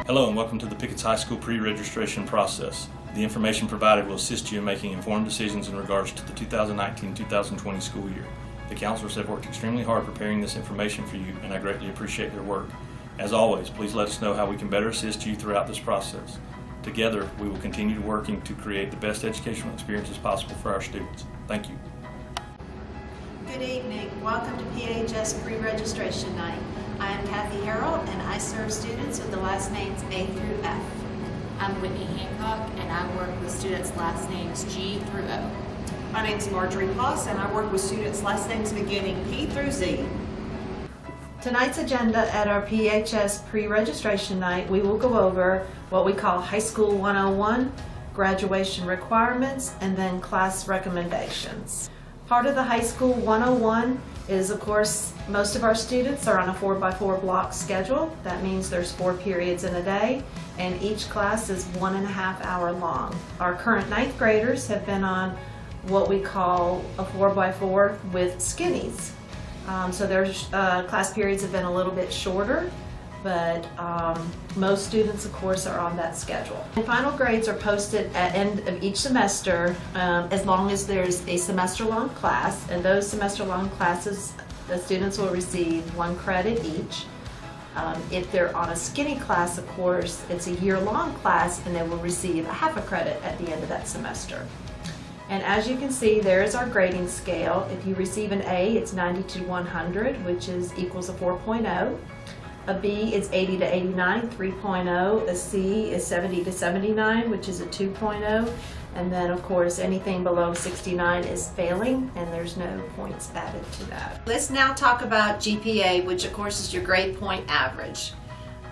Hello and welcome to the Pickett's High School pre-registration process. The information provided will assist you in making informed decisions in regards to the 2019-2020 school year. The counselors have worked extremely hard preparing this information for you, and I greatly appreciate their work. As always, please let us know how we can better assist you throughout this process. Together, we will continue working to create the best educational experiences possible for our students. Thank you. Good evening. Welcome to PHS Pre-Registration Night. I am Kathy Harrell, and I serve students with the last names A through F. I'm Whitney Hancock, and I work with students' last names G through O. My name is Marjorie Poss, and I work with students' last names beginning P through Z. Tonight's agenda at our PHS Pre-Registration Night, we will go over what we call High School 101, graduation requirements, and then class recommendations. Part of the High School 101 is, of course, most of our students are on a 4x4 block schedule. That means there's 4 periods in a day, and each class is 1.5 hour long. Our current 9th graders have been on what we call a 4x4 with skinnies. So their class periods have been a little bit shorter, but most students, of course, are on that schedule. And final grades are posted at end of each semester as long as there's a semester-long class, and those semester-long classes, the students will receive 1 credit each. If they're on a skinny class, of course, it's a year-long class, and they will receive a half a credit at the end of that semester. And as you can see, there is our grading scale. If you receive an A, it's 90 to 100, which equals a 4.0. A B is 80 to 89, 3.0. A C is 70 to 79, which is a 2.0. And then, of course, anything below 69 is failing, and there's no points added to that. Let's now talk about GPA, which of course is your grade point average.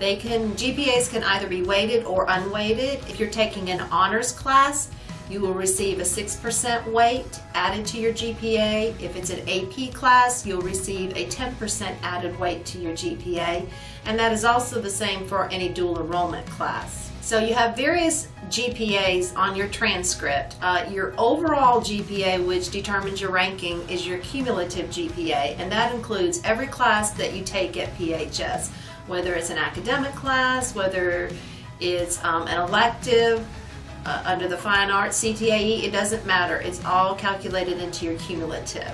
GPAs can either be weighted or unweighted. If you're taking an honors class, you will receive a 6% weight added to your GPA. If it's an AP class, you'll receive a 10% added weight to your GPA. And that is also the same for any dual enrollment class. So you have various GPAs on your transcript. Your overall GPA, which determines your ranking, is your cumulative GPA, and that includes every class that you take at PHS, whether it's an academic class, whether it's an elective, under the Fine Arts, CTAE, it doesn't matter. It's all calculated into your cumulative.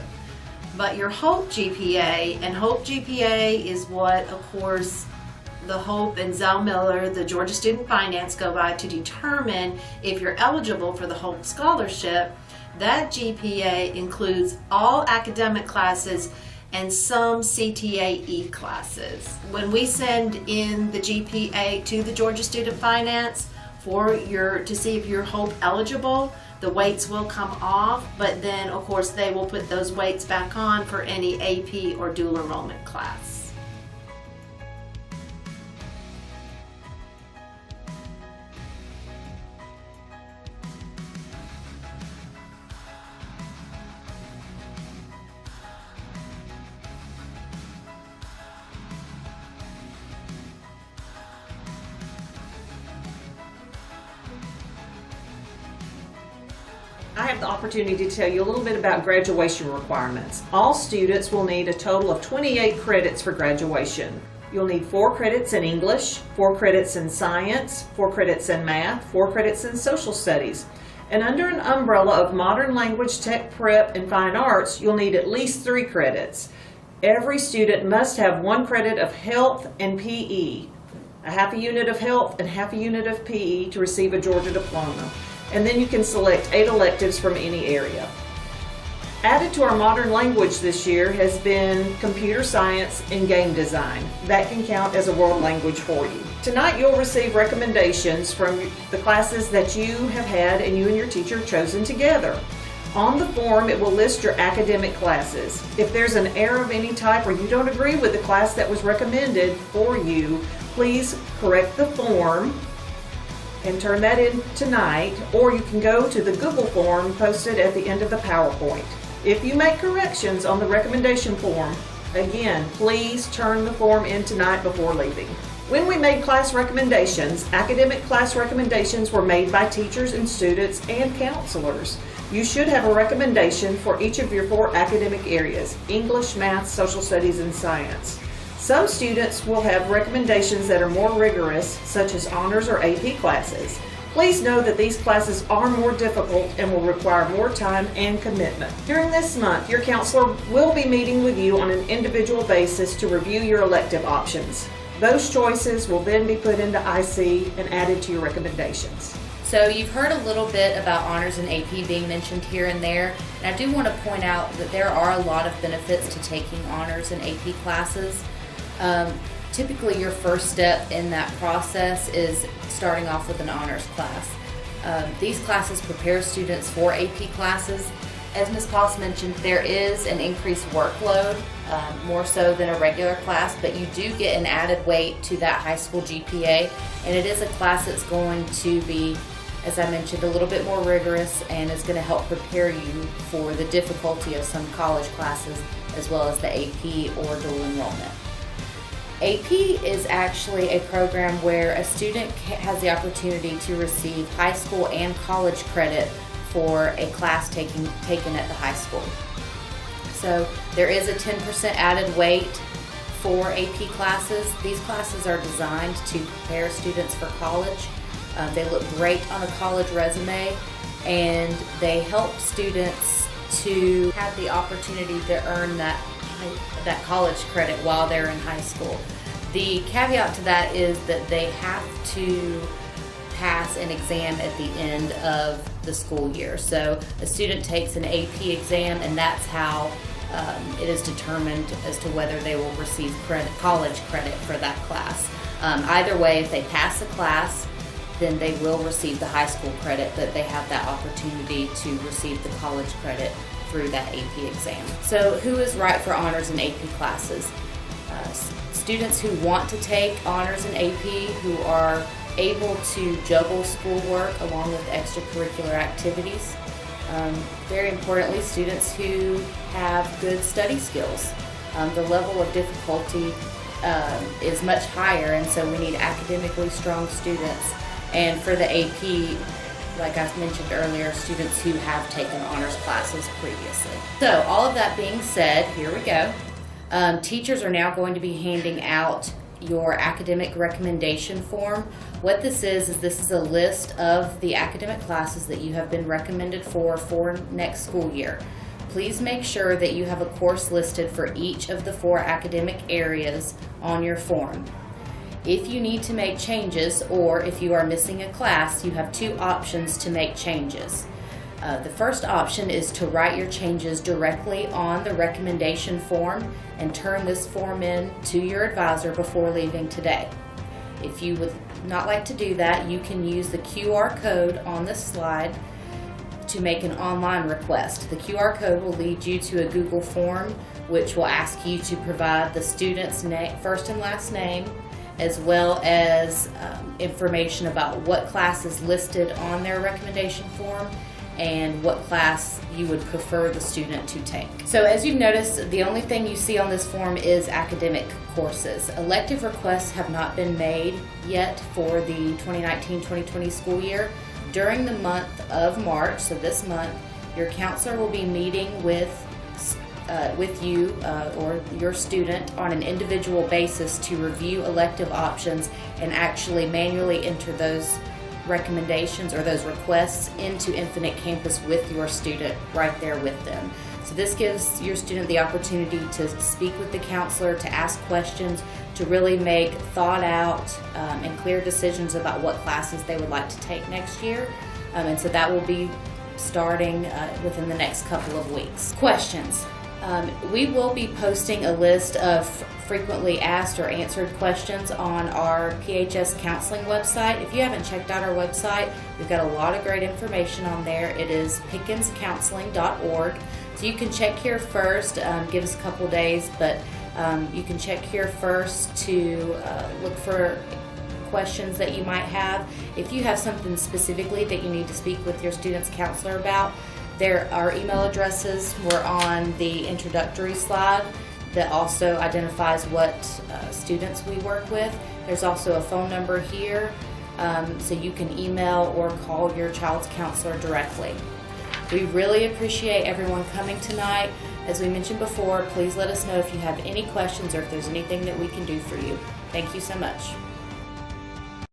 But your HOPE GPA, and HOPE GPA is what, of course, the HOPE and Zell Miller, the Georgia Student Finance, go by to determine if you're eligible for the HOPE scholarship. That GPA includes all academic classes and some CTAE classes. When we send in the GPA to the Georgia Student Finance, to see if you're HOPE eligible, the weights will come off, but then of course they will put those weights back on for any AP or dual enrollment class. I have the opportunity to tell you a little bit about graduation requirements. All students will need a total of 28 credits for graduation. You'll need 4 credits in English, 4 credits in science, 4 credits in math, 4 credits in social studies. And under an umbrella of modern language, tech prep, and fine arts, you'll need at least 3 credits. Every student must have 1 credit of health and PE, a half a unit of health and half a unit of PE to receive a Georgia diploma. And then you can select 8 electives from any area. Added to our modern language this year has been computer science and game design. That can count as a world language for you. Tonight you'll receive recommendations from the classes that you have had and you and your teacher have chosen together. On the form, it will list your academic classes. If there's an error of any type or you don't agree with the class that was recommended for you, please correct the form and turn that in tonight, or you can go to the Google form posted at the end of the PowerPoint. If you make corrections on the recommendation form, again, please turn the form in tonight before leaving. When we made class recommendations, academic class recommendations were made by teachers and students and counselors. You should have a recommendation for each of your 4 academic areas: English, math, social studies, and science. Some students will have recommendations that are more rigorous, such as honors or AP classes. Please know that these classes are more difficult and will require more time and commitment. During this month, your counselor will be meeting with you on an individual basis to review your elective options. Those choices will then be put into IC and added to your recommendations. So you've heard a little bit about honors and AP being mentioned here and there, and I do want to point out that there are a lot of benefits to taking honors and AP classes. Typically your first step in that process is starting off with an honors class. These classes prepare students for AP classes. As Ms. Poss mentioned, there is an increased workload, more so than a regular class, but you do get an added weight to that high school GPA, and it is a class that's going to be, as I mentioned, a little bit more rigorous and is going to help prepare you for the difficulty of some college classes as well as the AP or dual enrollment. AP is actually a program where a student has the opportunity to receive high school and college credit for a class taken at the high school. So there is a 10% added weight for AP classes. These classes are designed to prepare students for college. They look great on a college resume, and they help students to have the opportunity to earn that college credit while they're in high school. The caveat to that is that they have to pass an exam at the end of the school year. So a student takes an AP exam, and that's how it is determined as to whether they will receive college credit for that class. Either way, if they pass the class, then they will receive the high school credit, but they have that opportunity to receive the college credit through that AP exam. So who is right for honors and AP classes? Students who want to take honors and AP, who are able to juggle schoolwork along with extracurricular activities. Very importantly, students who have good study skills. The level of difficulty is much higher, and so we need academically strong students. And for the AP, like I mentioned earlier, students who have taken honors classes previously. So all of that being said, here we go. Teachers are now going to be handing out your academic recommendation form. What this is this is a list of the academic classes that you have been recommended for next school year. Please make sure that you have a course listed for each of the 4 academic areas on your form. If you need to make changes, or if you are missing a class, you have 2 options to make changes. The first option is to write your changes directly on the recommendation form and turn this form in to your advisor before leaving today. If you would not like to do that, you can use the QR code on this slide to make an online request. The QR code will lead you to a Google form, which will ask you to provide the student's first and last name, as well as information about what class is listed on their recommendation form and what class you would prefer the student to take. So as you've noticed, the only thing you see on this form is academic courses. Elective requests have not been made yet for the 2019-2020 school year. During the month of March, so this month, your counselor will be meeting with you or your student on an individual basis to review elective options and actually manually enter those recommendations or those requests into Infinite Campus with your student right there with them. So this gives your student the opportunity to speak with the counselor, to ask questions, to really make thought out and clear decisions about what classes they would like to take next year. And so that will be starting within the next couple of weeks. Questions. We will be posting a list of frequently asked or answered questions on our PHS counseling website. If you haven't checked out our website, we've got a lot of great information on there. It is pickenscounseling.org. So you can check here first, give us a couple days, but you can check here first to look for questions that you might have. If you have something specifically that you need to speak with your student's counselor about, there are email addresses were on the introductory slide that also identifies what students we work with. There's also a phone number here, so you can email or call your child's counselor directly. We really appreciate everyone coming tonight. As we mentioned before, please let us know if you have any questions or if there's anything that we can do for you. Thank you so much.